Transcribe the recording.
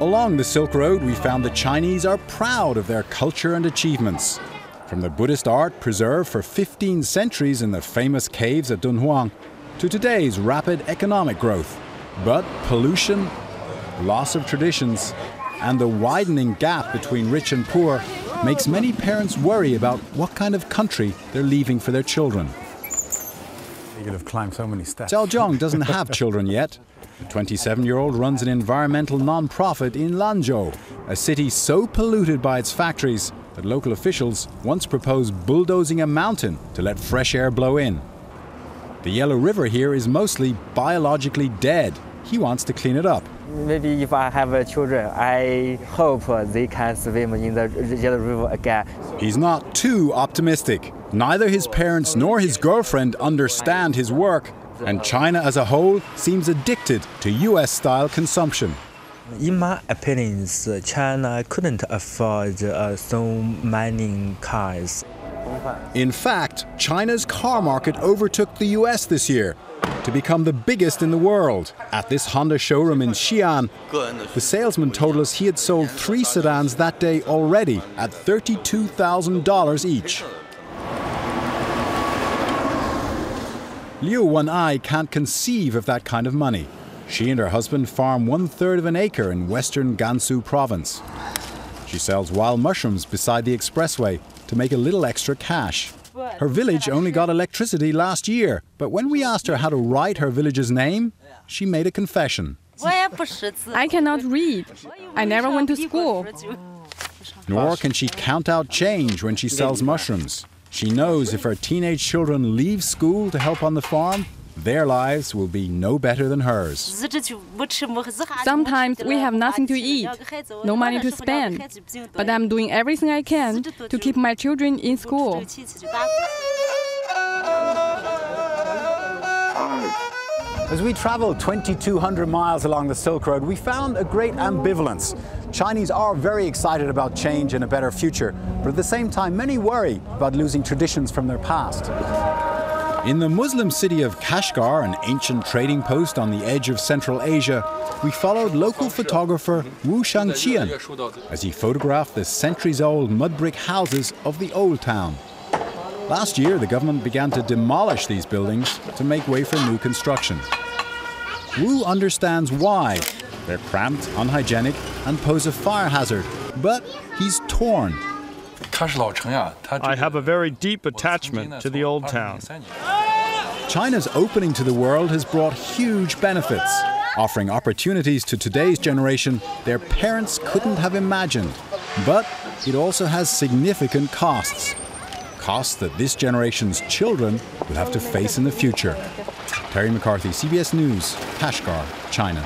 Along the Silk Road, we found the Chinese are proud of their culture and achievements. From the Buddhist art preserved for 15 centuries in the famous caves at Dunhuang, to today's rapid economic growth. But pollution, loss of traditions, and the widening gap between rich and poor makes many parents worry about what kind of country they're leaving for their children. You could have climbed so many steps. Zhao Zhong doesn't have children yet. The 27-year-old runs an environmental non-profit in Lanzhou, a city so polluted by its factories that local officials once proposed bulldozing a mountain to let fresh air blow in. The Yellow River here is mostly biologically dead. He wants to clean it up. Maybe if I have children, I hope they can swim in the Yellow River again. He's not too optimistic. Neither his parents nor his girlfriend understand his work, and China as a whole seems addicted to US-style consumption. In my opinion, China couldn't afford so many cars. In fact, China's car market overtook the US this year to become the biggest in the world. At this Honda showroom in Xi'an, the salesman told us he had sold 3 sedans that day already at $32,000 each. Liu Wen'ai can't conceive of that kind of money. She and her husband farm 1/3 of an acre in western Gansu province. She sells wild mushrooms beside the expressway to make a little extra cash. Her village only got electricity last year, but when we asked her how to write her village's name, she made a confession. I cannot read. I never went to school. Nor can she count out change when she sells mushrooms. She knows if her teenage children leave school to help on the farm, their lives will be no better than hers. Sometimes we have nothing to eat, no money to spend, but I'm doing everything I can to keep my children in school. As we traveled 2,200 miles along the Silk Road, we found a great ambivalence. Chinese are very excited about change and a better future, but at the same time, many worry about losing traditions from their past. In the Muslim city of Kashgar, an ancient trading post on the edge of Central Asia, we followed local photographer Wu Shangqian as he photographed the centuries-old mud brick houses of the old town. Last year, the government began to demolish these buildings to make way for new construction. Wu understands why. They're cramped, unhygienic, and pose a fire hazard, but he's torn. I have a very deep attachment to the old town. China's opening to the world has brought huge benefits, offering opportunities to today's generation their parents couldn't have imagined. But it also has significant costs. Costs that this generation's children will have to face in the future. Terry McCarthy, CBS News, Kashgar, China.